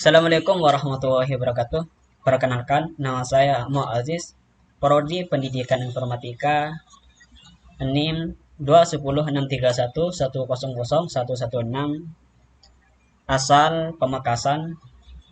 Assalamualaikum warahmatullahi wabarakatuh. Perkenalkan, nama saya Mo Aziz, Prodi Pendidikan Informatika, NIM 2106311001116, asal Pamekasan,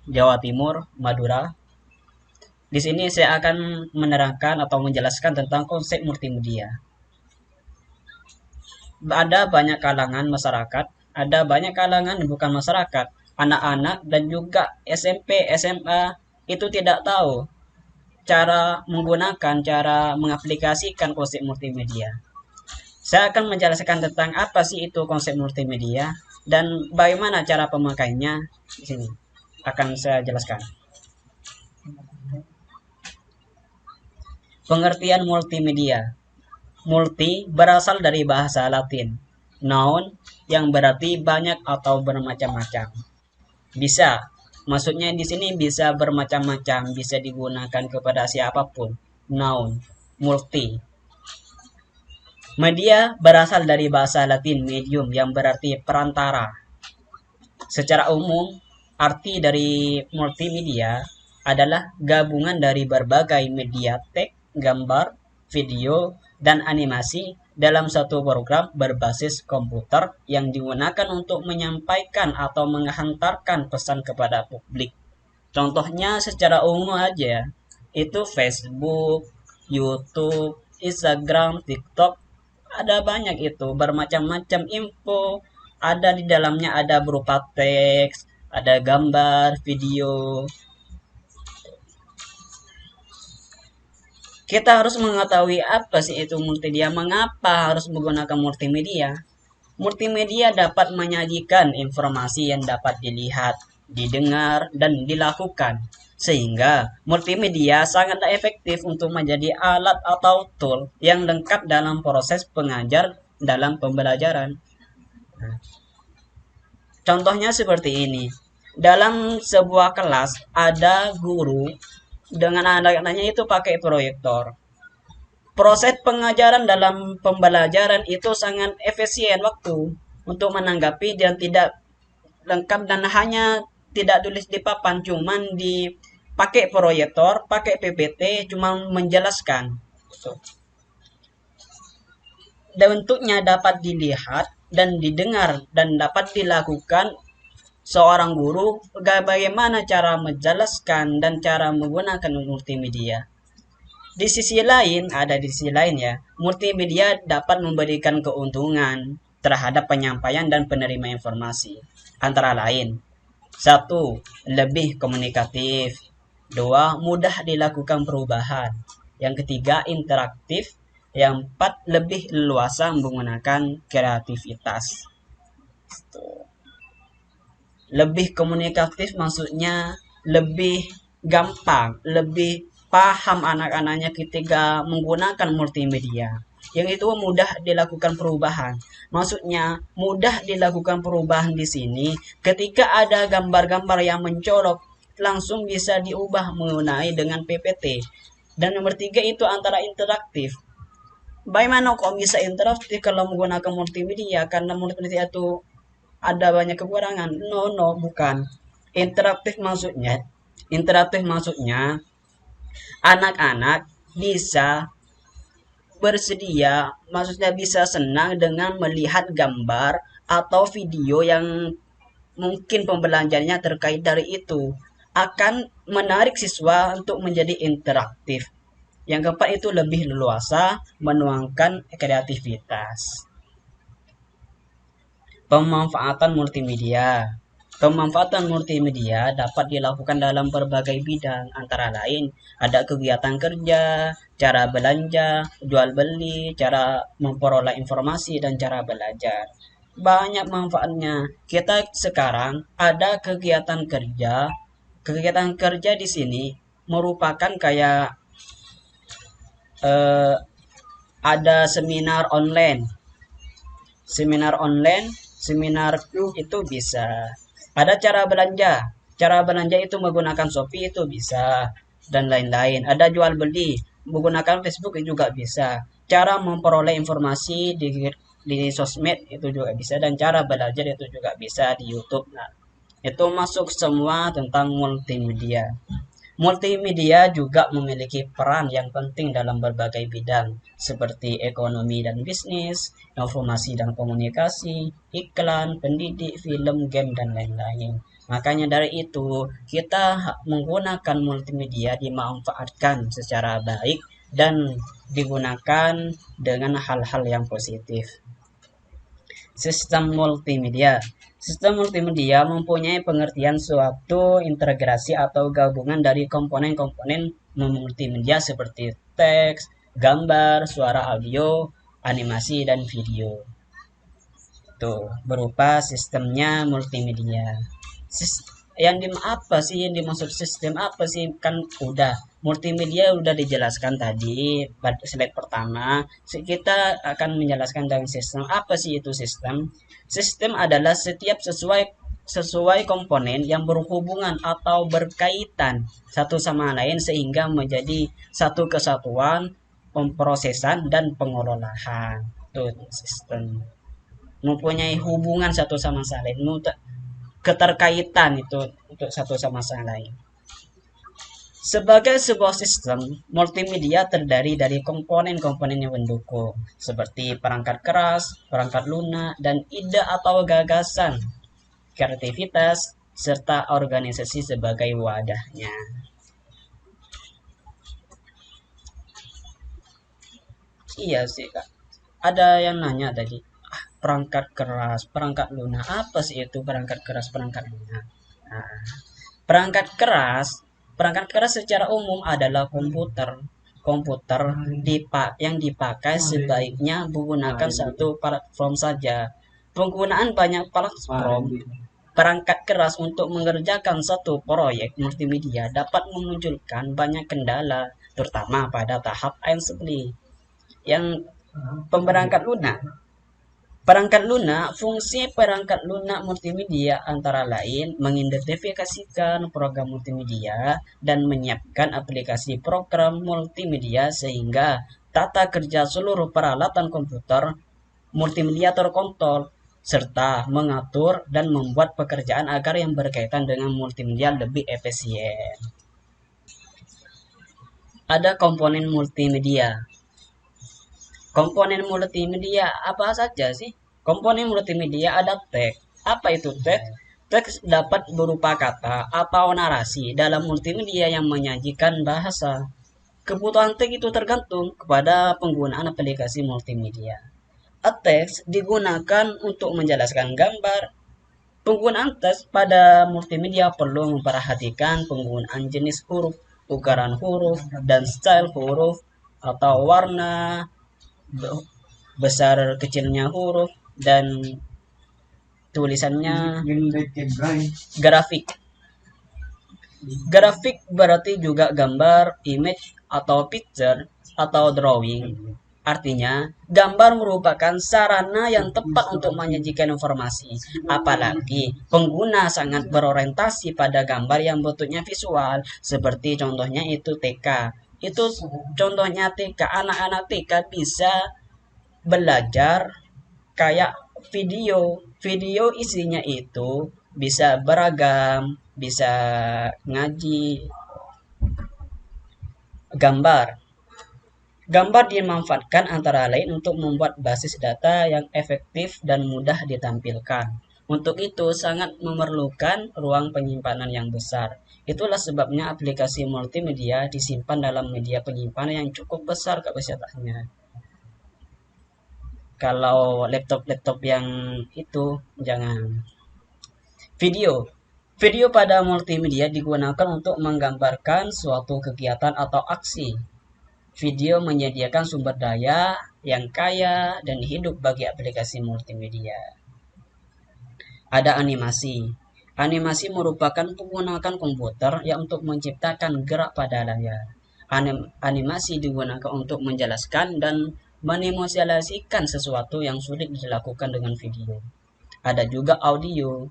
Jawa Timur, Madura. Di sini saya akan menerangkan atau menjelaskan tentang konsep multimedia. Ada banyak kalangan masyarakat, ada banyak kalangan bukan masyarakat, anak-anak dan juga SMP, SMA itu tidak tahu cara mengaplikasikan konsep multimedia. Saya akan menjelaskan tentang apa sih itu konsep multimedia dan bagaimana cara pemakainya di sini. Akan saya jelaskan. Pengertian multimedia. Multi berasal dari bahasa Latin, noun yang berarti banyak atau bermacam-macam. Bisa, maksudnya di sini bisa bermacam-macam, bisa digunakan kepada siapapun. Noun, multi. Media berasal dari bahasa Latin medium yang berarti perantara. Secara umum, arti dari multimedia adalah gabungan dari berbagai media teks, gambar, video, dan animasi dalam satu program berbasis komputer yang digunakan untuk menyampaikan atau menghantarkan pesan kepada publik. Contohnya secara umum aja, itu Facebook, YouTube, Instagram, TikTok, ada banyak itu, bermacam-macam info, ada di dalamnya ada berupa teks, ada gambar, video. Kita harus mengetahui apa sih itu multimedia, mengapa harus menggunakan multimedia. Multimedia dapat menyajikan informasi yang dapat dilihat, didengar, dan dilakukan. Sehingga multimedia sangatlah efektif untuk menjadi alat atau tool yang lengkap dalam proses pengajar dalam pembelajaran. Nah, contohnya seperti ini. Dalam sebuah kelas ada guru dengan anak-anaknya itu pakai proyektor. Proses pengajaran dalam pembelajaran itu sangat efisien waktu untuk menanggapi dan tidak lengkap dan hanya tidak tulis di papan, cuman dipakai proyektor, pakai PPT, cuma menjelaskan. Dan bentuknya dapat dilihat dan didengar dan dapat dilakukan seorang guru bagaimana cara menjelaskan dan cara menggunakan multimedia. Di sisi lain, ya, multimedia dapat memberikan keuntungan terhadap penyampaian dan penerima informasi. Antara lain, 1. Lebih komunikatif. 2. Mudah dilakukan perubahan. Yang ketiga, interaktif. Yang 4. Lebih leluasa menggunakan kreativitas. Lebih komunikatif maksudnya lebih gampang, lebih paham anak-anaknya ketika menggunakan multimedia. Yang itu mudah dilakukan perubahan. Maksudnya mudah dilakukan perubahan di sini ketika ada gambar-gambar yang mencolok langsung bisa diubah menggunakan dengan PPT. Dan nomor 3 itu antara interaktif. Bagaimana kok bisa interaktif kalau menggunakan multimedia? Karena multimedia itu ada banyak kekurangan. No, bukan. Interaktif maksudnya anak-anak bisa bersedia, maksudnya bisa senang dengan melihat gambar atau video yang mungkin pembelajarannya terkait dari itu. Akan menarik siswa untuk menjadi interaktif. Yang keempat itu lebih leluasa menuangkan kreativitas. Pemanfaatan multimedia. Pemanfaatan multimedia dapat dilakukan dalam berbagai bidang, antara lain ada kegiatan kerja, cara belanja, jual beli, cara memperoleh informasi, dan cara belajar. Banyak manfaatnya. Kita sekarang ada kegiatan kerja. Kegiatan kerja di sini merupakan kayak ada seminar online. Seminar itu bisa. Ada cara belanja. Cara belanja itu menggunakan Shopee itu bisa dan lain-lain. Ada jual beli menggunakan Facebook juga bisa. Cara memperoleh informasi di sosmed itu juga bisa dan cara belajar itu juga bisa di YouTube. Nah, Itu masuk semua tentang multimedia. Multimedia juga memiliki peran yang penting dalam berbagai bidang, seperti ekonomi dan bisnis, informasi dan komunikasi, iklan, pendidik, film, game, dan lain-lain. Makanya dari itu, kita menggunakan multimedia dimanfaatkan secara baik dan digunakan dengan hal-hal yang positif. Sistem multimedia. Sistem multimedia mempunyai pengertian suatu integrasi atau gabungan dari komponen-komponen multimedia seperti teks, gambar, suara audio, animasi, dan video. Tuh, berupa sistemnya multimedia. Sis- yang di apa sih yang dimaksud sistem apa sih, kan udah multimedia udah dijelaskan tadi pada slide pertama. Kita akan menjelaskan dengan sistem apa sih itu sistem. Sistem adalah setiap sesuai komponen yang berhubungan atau berkaitan satu sama lain sehingga menjadi satu kesatuan pemrosesan dan pengelolaan. Tuh sistem mempunyai hubungan satu sama lain, keterkaitan itu untuk satu sama lain. Sebagai sebuah sistem, multimedia terdiri dari komponen-komponen yang mendukung, seperti perangkat keras, perangkat lunak, dan ide atau gagasan, kreativitas, serta organisasi sebagai wadahnya. Iya sih, Kak. Ada yang nanya tadi, perangkat keras, perangkat lunak, apa sih itu perangkat keras, perangkat lunak? Nah, perangkat keras, perangkat keras secara umum adalah komputer. Komputer yang dipakai sebaiknya menggunakan satu platform saja. Penggunaan banyak platform perangkat keras untuk mengerjakan satu proyek multimedia dapat memunculkan banyak kendala, terutama pada tahap assembly. Yang pemberangkat lunak. Perangkat lunak, fungsi perangkat lunak multimedia antara lain mengidentifikasikan program multimedia dan menyiapkan aplikasi program multimedia sehingga tata kerja seluruh peralatan komputer multimedia terkontrol serta mengatur dan membuat pekerjaan agar yang berkaitan dengan multimedia lebih efisien. Ada komponen multimedia. Komponen multimedia apa saja sih? Komponen multimedia ada teks. Apa itu teks? Teks dapat berupa kata atau narasi dalam multimedia yang menyajikan bahasa. Kebutuhan teks itu tergantung kepada penggunaan aplikasi multimedia. A text digunakan untuk menjelaskan gambar. Penggunaan teks pada multimedia perlu memperhatikan penggunaan jenis huruf, ukuran huruf, dan style huruf atau warna, besar kecilnya huruf, dan tulisannya grafik. Grafik berarti juga gambar, image, atau picture, atau drawing. Artinya, gambar merupakan sarana yang tepat untuk menyajikan informasi. Apalagi, pengguna sangat berorientasi pada gambar yang bentuknya visual, seperti contohnya itu TK. Itu contohnya TK, anak-anak TK bisa belajar kayak video isinya itu bisa beragam, bisa ngaji. Gambar dimanfaatkan antara lain untuk membuat basis data yang efektif dan mudah ditampilkan. Untuk itu sangat memerlukan ruang penyimpanan yang besar. Itulah sebabnya aplikasi multimedia disimpan dalam media penyimpanan yang cukup besar kapasitasnya. Kalau laptop-laptop yang itu jangan. Video. Video pada multimedia digunakan untuk menggambarkan suatu kegiatan atau aksi. Video menyediakan sumber daya yang kaya dan hidup bagi aplikasi multimedia. Ada animasi. Animasi merupakan penggunaan komputer yang untuk menciptakan gerak pada layar. Animasi digunakan untuk menjelaskan dan menimosialisikan sesuatu yang sulit dilakukan dengan video. Ada juga audio.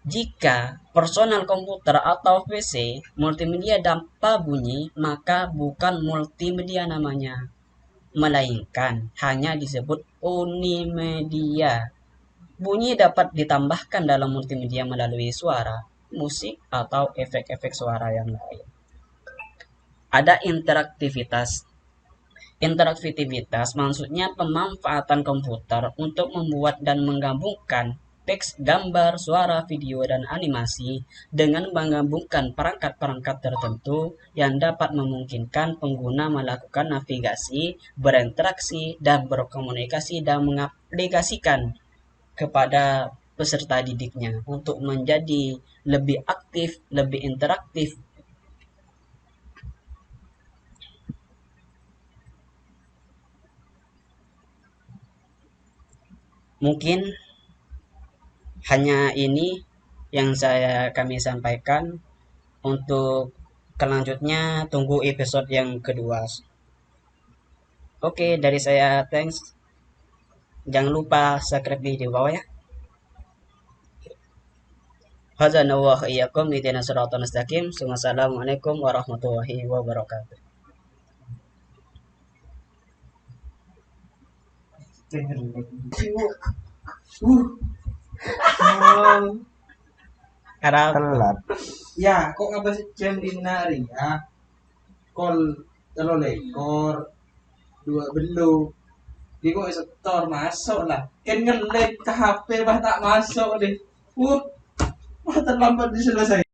Jika personal komputer atau PC multimedia tanpa bunyi, maka bukan multimedia namanya, melainkan hanya disebut unimedia. Bunyi dapat ditambahkan dalam multimedia melalui suara, musik, atau efek-efek suara yang lain. Ada interaktivitas. Interaktivitas maksudnya pemanfaatan komputer untuk membuat dan menggabungkan teks, gambar, suara, video, dan animasi dengan menggabungkan perangkat-perangkat tertentu yang dapat memungkinkan pengguna melakukan navigasi, berinteraksi, dan berkomunikasi dan mengaplikasikan kepada peserta didiknya untuk menjadi lebih aktif, lebih interaktif. Mungkin hanya ini yang kami sampaikan. Untuk kelanjutnya tunggu episode yang kedua. Oke, dari saya thanks. Jangan lupa subscribe di bawah ya. Hadzanallahu iyyakum ihdinas siratal mustaqim. Wassalamualaikum warahmatullahi wabarakatuh. Harap Telat. Ya, kok ngapa sih jam dinari ya? Kol telo lekor dua belu. Di kok setor masuk lah. Kan ngelik ke HP bah tak masuk deh. Wah terlambat diselesai.